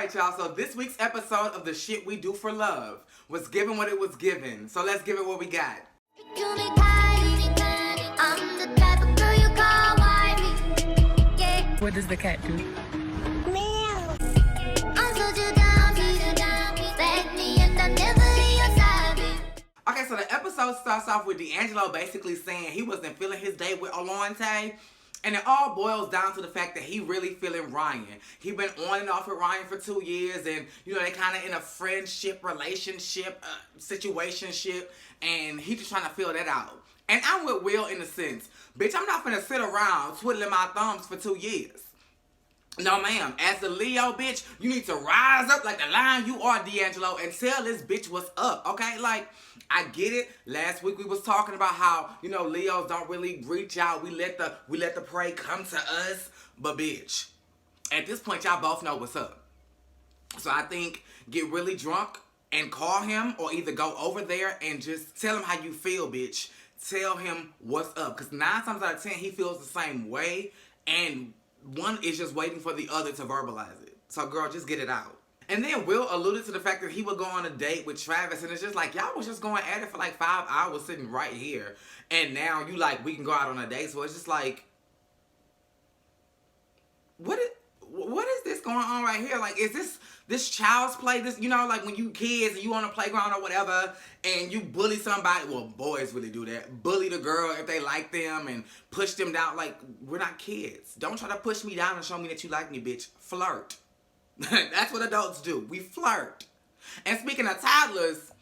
Alright, y'all, so this week's episode of The Shit We Do for Love was given what it was given. So let's give it what we got. What does the cat do? Meow. Okay, so the episode starts off with D'Angelo basically saying he wasn't feeling his date with Alante. And it all boils down to the fact that he really feeling Ryan. He been on and off with Ryan for 2 years, and you know they kind of in a friendship, relationship, situationship, and he just trying to feel that out. And I'm with Will in a sense. Bitch, I'm not finna sit around twiddling my thumbs for 2 years. No, ma'am. As the Leo, bitch, you need to rise up like the lion you are, D'Angelo, and tell this bitch what's up, okay? Like, I get it. Last week we was talking about how, you know, Leos don't really reach out. We let the prey come to us. But, bitch, at this point, y'all both know what's up. So I think get really drunk and call him, or either go over there and just tell him how you feel, bitch. Tell him what's up. Because 9 times out of 10, he feels the same way. And one is just waiting for the other to verbalize it. So, girl, just get it out. And then Will alluded to the fact that he would go on a date with Travis. And it's just like, y'all was just going at it for like 5 hours sitting right here. And now you like, we can go out on a date. So it's just like, what is this going on right here? Like, is this child's play? This, you know, like when you kids and you on a playground or whatever and you bully somebody. Well, boys really do that. Bully the girl if they like them and push them down. Like, we're not kids. Don't try to push me down and show me that you like me, bitch. Flirt. That's what adults do. We flirt. And speaking of toddlers,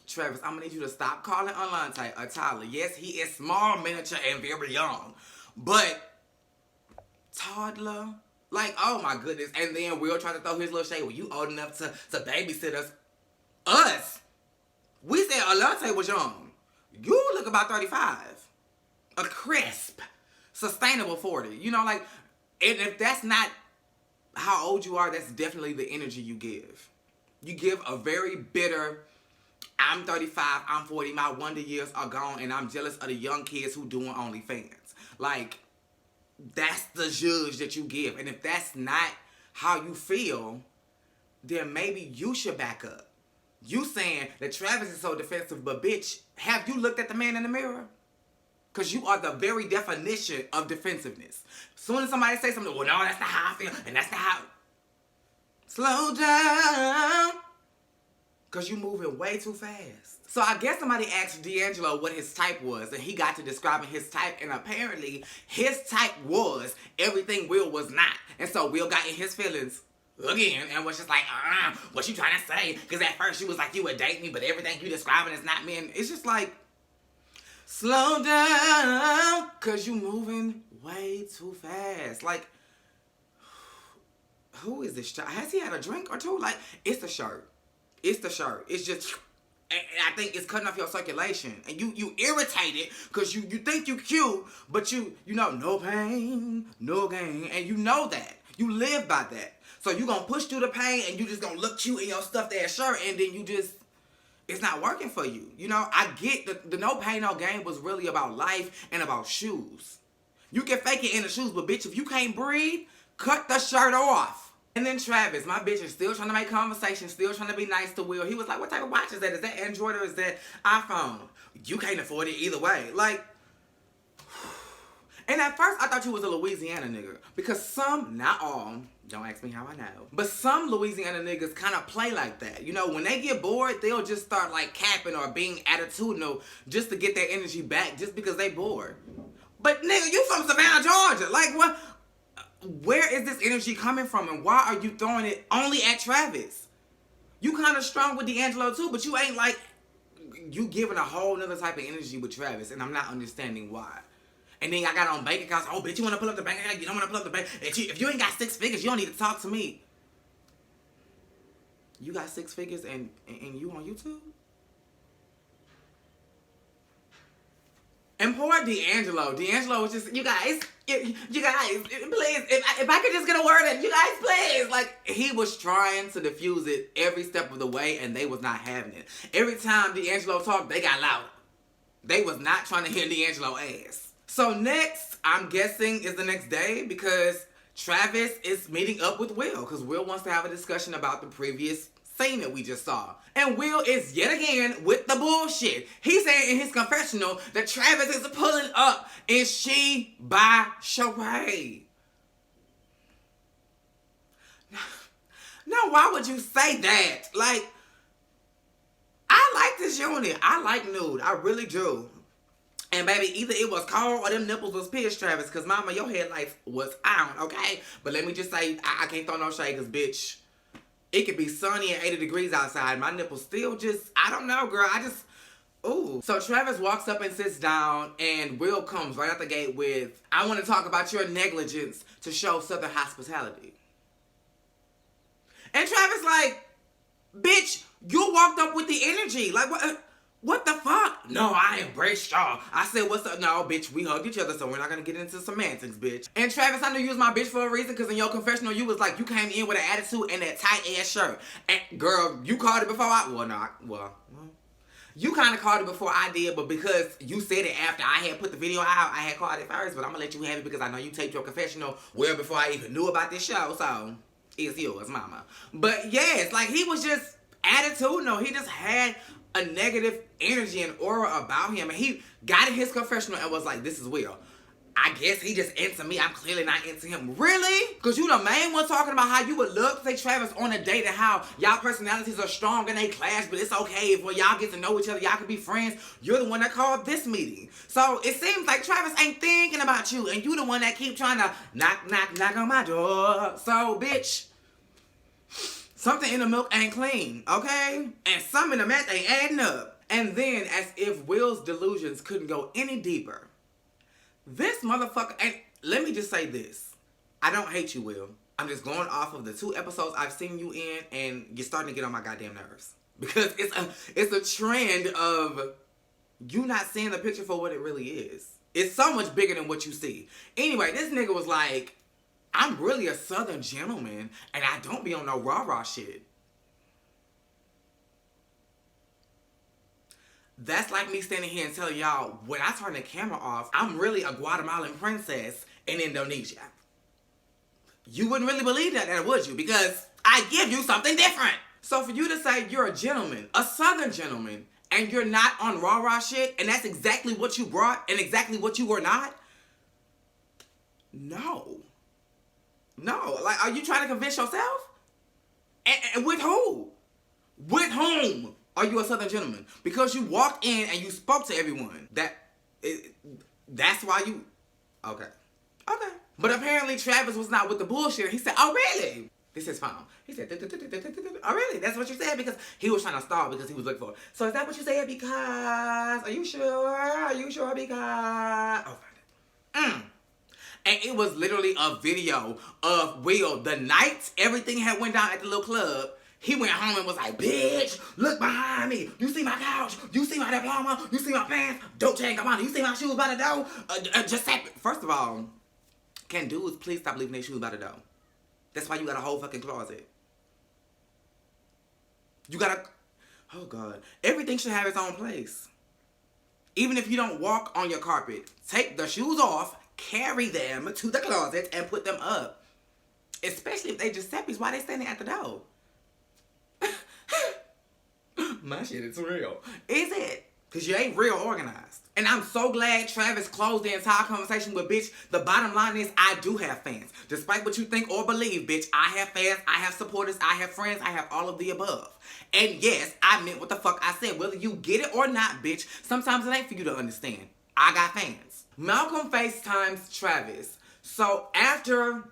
Travis, I'm gonna need you to stop calling Alante a toddler. Yes, he is small, miniature, and very young. But toddler? Like, oh my goodness. And then Will try to throw his little shade. Well, you old enough to babysit us. Us? We said Alante was young. You look about 35. A crisp, sustainable 40. You know, like, and if that's not how old you are, that's definitely the energy you give. You give a very bitter, I'm 35, I'm 40, my wonder years are gone, and I'm jealous of the young kids who doing OnlyFans. Like, that's the judge that you give. And if that's not how you feel, then maybe you should back up. You saying that Travis is so defensive, but bitch, have you looked at the man in the mirror? Because you are the very definition of defensiveness. Soon as somebody say something, well, no, that's not how I feel, and that's not how. Slow down. Because you moving way too fast. So I guess somebody asked D'Angelo what his type was, and he got to describing his type, and apparently his type was everything Will was not. And so Will got in his feelings again and was just like, what you trying to say? Because at first you was like, you would date me, but everything you describing is not me. And it's just like, slow down, because you moving way too fast. Like, who is this child? Has he had a drink or two? Like, it's the shirt. It's the shirt. It's just, and I think it's cutting off your circulation. And you irritated because you think you cute, but you know, no pain, no gain. And you know that. You live by that. So you going to push through the pain and you just going to look cute in your stuffed ass shirt, and then you just, it's not working for you. You know, I get the no pain, no gain was really about life and about shoes. You can fake it in the shoes, but bitch, if you can't breathe, cut the shirt off. And then Travis, my bitch, is still trying to make conversation, still trying to be nice to Will. He was like, what type of watch is that? Is that Android or is that iPhone? You can't afford it either way. Like, and at first I thought you was a Louisiana nigga. Because some, not all, don't ask me how I know, but some Louisiana niggas kind of play like that. You know, when they get bored, they'll just start like capping or being attitudinal just to get their energy back just because they bored. But nigga, you from Savannah, Georgia. Like, what? Where is this energy coming from, and why are you throwing it only at Travis? You kind of strong with D'Angelo too, but you ain't like, you giving a whole nother type of energy with Travis, and I'm not understanding why. And then I got on bank accounts. Oh, bitch, you want to pull up the bank account? You don't want to pull up the bank. If you ain't got 6 figures, you don't need to talk to me. You got 6 figures and you on YouTube? And poor D'Angelo. D'Angelo was just, you guys, please, if I could just get a word in, you guys, please. Like, he was trying to diffuse it every step of the way, and they was not having it. Every time D'Angelo talked, they got louder. They was not trying to hear D'Angelo ass. So next, I'm guessing, is the next day, because Travis is meeting up with Will because Will wants to have a discussion about the previous scene that we just saw. And Will is yet again with the bullshit. He's saying in his confessional that Travis is pulling up and she by Sheree. Now, why would you say that? Like, I like this unit. I like Nude. I really do. And baby, either it was cold or them nipples was pissed, Travis, because mama, your headlights was on, okay? But let me just say, I can't throw no shade, because bitch, it could be sunny and 80 degrees outside. My nipples still just, I don't know, girl. Ooh. So Travis walks up and sits down, and Will comes right out the gate with, I want to talk about your negligence to show Southern hospitality. And Travis like, bitch, you walked up with the energy. Like, what the fuck? No, I embraced y'all. I said, what's up? No, bitch, we hugged each other, so we're not gonna get into semantics, bitch. And Travis, I knew you was my bitch for a reason, because in your confessional, you was like, you came in with an attitude and that tight-ass shirt. And, girl, you called it before you kind of called it before I did, but because you said it after I had put the video out, I had called it first, but I'm gonna let you have it because I know you taped your confessional well before I even knew about this show, so it's yours, mama. But yes, like, he was just attitudinal. He just had a negative energy and aura about him, and he got in his confessional and was like, this is Will. I guess he just into me. I'm clearly not into him. Really? Because you the main one talking about how you would love to take Travis on a date and how y'all personalities are strong and they clash, but it's okay if when y'all get to know each other, y'all can be friends. You're the one that called this meeting. So it seems like Travis ain't thinking about you, and you the one that keep trying to knock on my door. So, bitch, something in the milk ain't clean, okay? And some in the meth ain't adding up. And then, as if Will's delusions couldn't go any deeper, this motherfucker, and let me just say this. I don't hate you, Will. I'm just going off of the 2 episodes I've seen you in, and you're starting to get on my goddamn nerves. Because it's a trend of you not seeing the picture for what it really is. It's so much bigger than what you see. Anyway, this nigga was like, I'm really a Southern gentleman, and I don't be on no rah-rah shit. That's like me standing here and telling y'all, when I turn the camera off, I'm really a Guatemalan princess in Indonesia. You wouldn't really believe that, would you? Because I give you something different. So for you to say you're a gentleman, a Southern gentleman, and you're not on rah-rah shit, and that's exactly what you brought and exactly what you were not? No. No. Like, are you trying to convince yourself? And with who? With whom are you a Southern gentleman? Because you walked in and you spoke to everyone. That's why you... Okay. Okay. But apparently Travis was not with the bullshit. He said, oh, really? This is phone. He said, oh, really? That's what you said? Because he was trying to stall because he was looking for it. So is that what you said? Because... Are you sure? Are you sure? Because... Oh, find it. And it was literally a video of Will. The night everything had went down at the little club, he went home and was like, bitch, look behind me. You see my couch? You see my diploma? You see my pants? Don't change my money. You see my shoes by the door? Giuseppe. First of all, can dudes please stop leaving their shoes by the door? That's why you got a whole fucking closet. You gotta... Oh, God. Everything should have its own place. Even if you don't walk on your carpet, take the shoes off, carry them to the closet, and put them up. Especially if they Giuseppe's while they standing at the door. My shit is real. Is it? Because you ain't real organized. And I'm so glad Travis closed the entire conversation with, bitch, the bottom line is I do have fans. Despite what you think or believe, bitch, I have fans, I have supporters, I have friends, I have all of the above. And yes, I meant what the fuck I said. Whether you get it or not, bitch, sometimes it ain't for you to understand. I got fans. Malcolm FaceTimes Travis. So after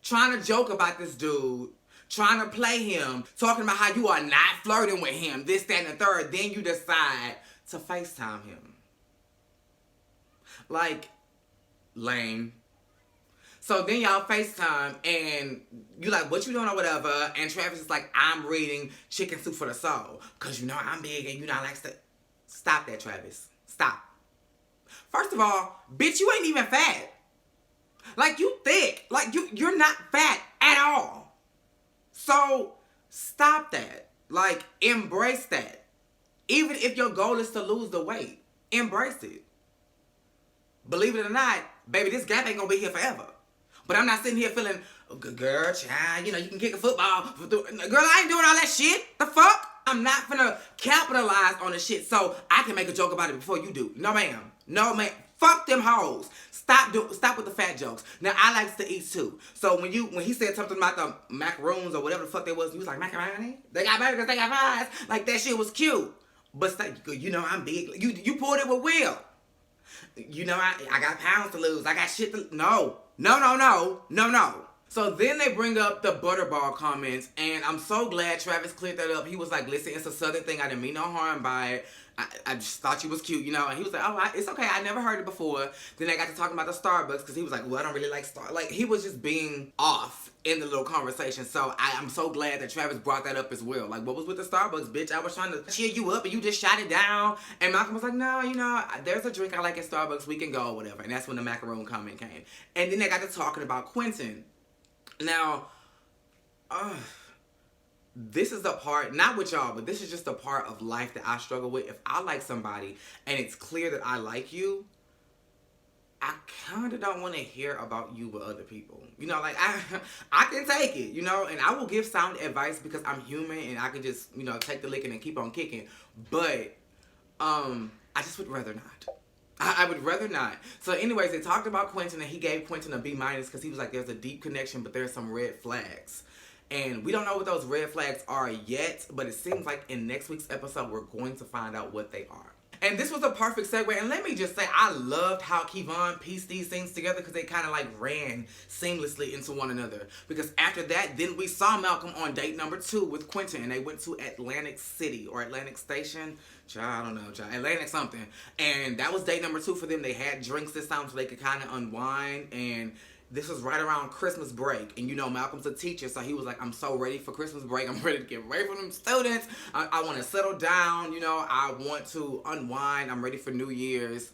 trying to joke about this dude, trying to play him, talking about how you are not flirting with him, this, that, and the third, then you decide to FaceTime him. Like, lame. So then y'all FaceTime and you like, what you doing or whatever, and Travis is like, I'm reading Chicken Soup for the Soul. Because you know I'm big and you know I like to... Stop that, Travis. Stop. First of all, bitch, you ain't even fat. Like, you thick. Like, you're not fat at all. So, stop that. Like, embrace that. Even if your goal is to lose the weight, embrace it. Believe it or not, baby, this gap ain't gonna be here forever. But I'm not sitting here feeling, oh, good girl, child, you know, you can kick a football. Girl, I ain't doing all that shit. The fuck? I'm not finna capitalize on the shit so I can make a joke about it before you do. No, ma'am. No, ma'am. Fuck them hoes. Stop with the fat jokes. Now, I like to eat too. So when he said something about the macaroons or whatever the fuck they was, he was like, macaroni? They got burgers, they got fries. Like, that shit was cute. But, you know, I'm big. You pulled it with Will. You know, I got pounds to lose. I got shit to... No. So then they bring up the butterball comments, and I'm so glad Travis cleared that up. He was like, listen, it's a Southern thing. I didn't mean no harm by it. I just thought you was cute, you know? And he was like, oh, it's okay. I never heard it before. Then they got to talking about the Starbucks, because he was like, well, I don't really like Starbucks. Like, he was just being off in the little conversation. So I'm so glad that Travis brought that up as well. Like, what was with the Starbucks, bitch? I was trying to cheer you up, and you just shot it down. And Malcolm was like, no, you know, there's a drink I like at Starbucks. We can go or whatever. And that's when the macaroon comment came. And then they got to talking about Quentin. Now, this is the part, not with y'all, but this is just the part of life that I struggle with. If I like somebody and it's clear that I like you, I kind of don't want to hear about you with other people. You know, like, I can take it, you know, and I will give sound advice because I'm human and I can just, you know, take the licking and keep on kicking. But, I just would rather not. I would rather not. So anyways, they talked about Quentin and he gave Quentin a B- because he was like, there's a deep connection, but there's some red flags. And we don't know what those red flags are yet, but it seems like in next week's episode, we're going to find out what they are. And this was a perfect segue. And let me just say, I loved how Kevon pieced these things together because they kind of like ran seamlessly into one another. Because after that, then we saw Malcolm on date number 2 with Quentin. And they went to Atlantic City or Atlantic Station. I don't know, Atlantic something. And that was date number 2 for them. They had drinks this time so they could kind of unwind. And this was right around Christmas break. And you know, Malcolm's a teacher, so he was like, I'm so ready for Christmas break. I'm ready to get ready for them students. I want to settle down, you know. I want to unwind. I'm ready for New Year's.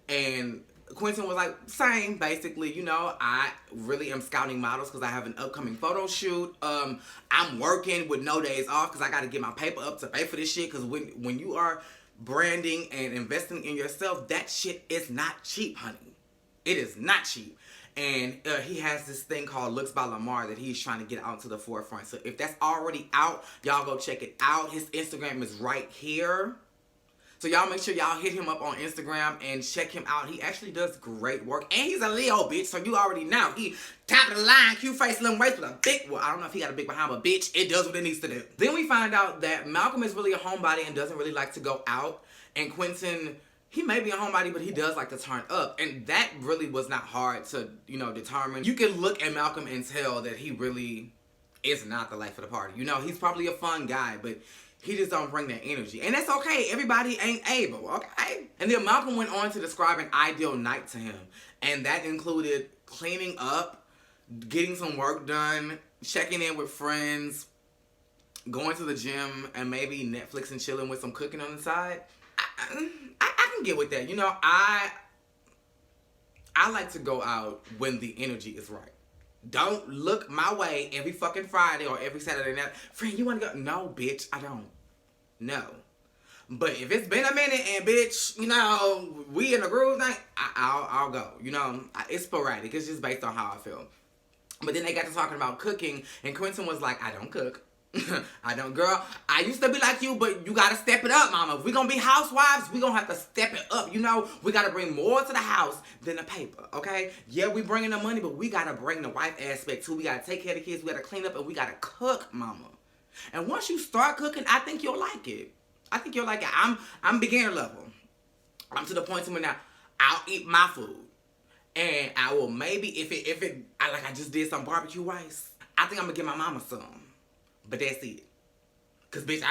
And Quentin was like, same, basically. You know, I really am scouting models because I have an upcoming photo shoot. I'm working with no days off because I got to get my paper up to pay for this shit. Because when you are branding and investing in yourself, that shit is not cheap, honey. It is not cheap. And he has this thing called Looks by Lamar that he's trying to get out to the forefront. So if that's already out, y'all go check it out. His Instagram is right here. So y'all make sure y'all hit him up on Instagram and check him out. He actually does great work. And he's a Leo, bitch. So you already know. He top of the line, cute face, slim waist with a big, well, I don't know if he got a big behind, but bitch, it does what it needs to do. Then we find out that Malcolm is really a homebody and doesn't really like to go out. And Quentin, he may be a homebody, but he does like to turn up. And that really was not hard to, you know, determine. You can look at Malcolm and tell that he really is not the life of the party. You know, he's probably a fun guy, but he just don't bring that energy. And that's okay. Everybody ain't able, okay? And then Malcolm went on to describe an ideal night to him. And that included cleaning up, getting some work done, checking in with friends, going to the gym, and maybe Netflix and chilling with some cooking on the side. I can get with that. You know, I like to go out when the energy is right. Don't look my way every fucking Friday or every Saturday night. Friend, you want to go? No, bitch, I don't. No. But if it's been a minute and, bitch, you know, we in the groove night, I'll go. You know, it's sporadic. It's just based on how I feel. But then they got to talking about cooking, and Quentin was like, I don't cook. I don't, girl. I used to be like you, but you gotta step it up, mama. If we gonna be housewives, we gonna have to step it up. You know, we gotta bring more to the house than the paper, okay? Yeah, we bringing the money, but we gotta bring the wife aspect too. We gotta take care of the kids, we gotta clean up, and we gotta cook, mama. And once you start cooking, I think you'll like it. I think you'll like it. I'm beginner level. I'm to the point to where now I'll eat my food, and I will maybe if I just did some barbecue rice, I think I'm gonna give my mama some. But that's it. Cause bitch,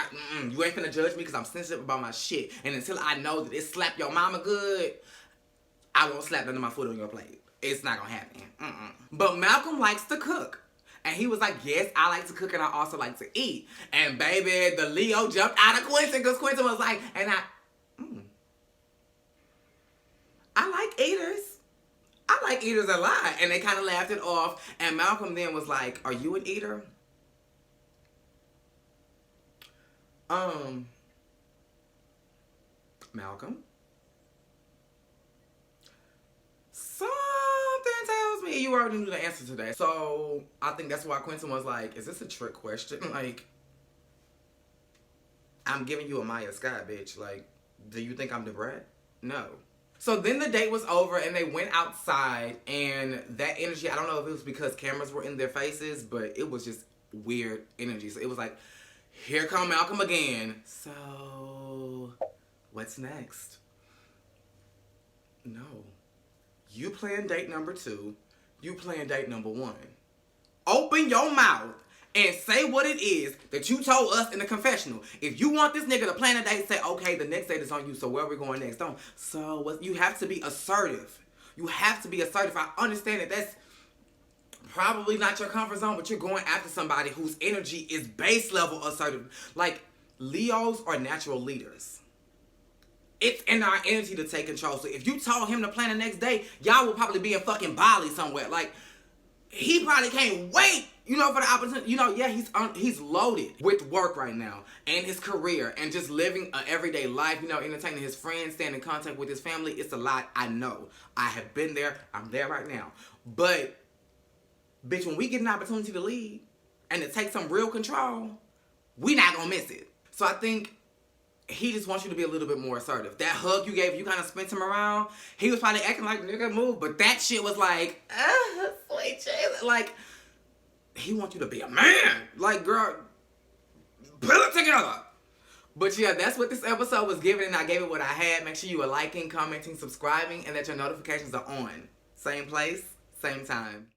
you ain't finna judge me cause I'm sensitive about my shit. And until I know that it slap your mama good, I won't slap none of my food on your plate. It's not gonna happen. But Malcolm likes to cook. And he was like, yes, I like to cook and I also like to eat. And baby, the Leo jumped out of Quentin cause Quentin was like, and I like eaters. I like eaters a lot. And they kind of laughed it off. And Malcolm then was like, are you an eater? Malcolm? Something tells me you already knew the answer to that. So I think that's why Quentin was like, is this a trick question? Like, I'm giving you a Maya Sky, bitch. Like, do you think I'm the brat? No. So then the date was over and they went outside, and that energy, I don't know if it was because cameras were in their faces, but it was just weird energy. So it was like, here come Malcolm again. So what's next? No. You plan date number 2. You plan date number 1. Open your mouth and say what it is that you told us in the confessional. If you want this nigga to plan a date, say, okay, the next date is on you, so where are we going next? Don't. So what, you have to be assertive. You have to be assertive. I understand that that's probably not your comfort zone, but you're going after somebody whose energy is base level assertive. Like, Leos are natural leaders. It's in our energy to take control. So if you told him to plan the next day, y'all will probably be in fucking Bali somewhere. Like, he probably can't wait, you know, for the opportunity. You know, yeah, he's loaded with work right now and his career and just living an everyday life, you know, entertaining his friends, staying in contact with his family. It's a lot. I know. I have been there. I'm there right now. But, bitch, when we get an opportunity to lead and to take some real control, we not gonna miss it. So I think he just wants you to be a little bit more assertive. That hug you gave, you kind of spent him around. He was probably acting like, nigga, move. But that shit was like, sweet Jesus. Like, he wants you to be a man. Like, girl, pull it together. But yeah, that's what this episode was giving, and I gave it what I had. Make sure you are liking, commenting, subscribing, and that your notifications are on. Same place, same time.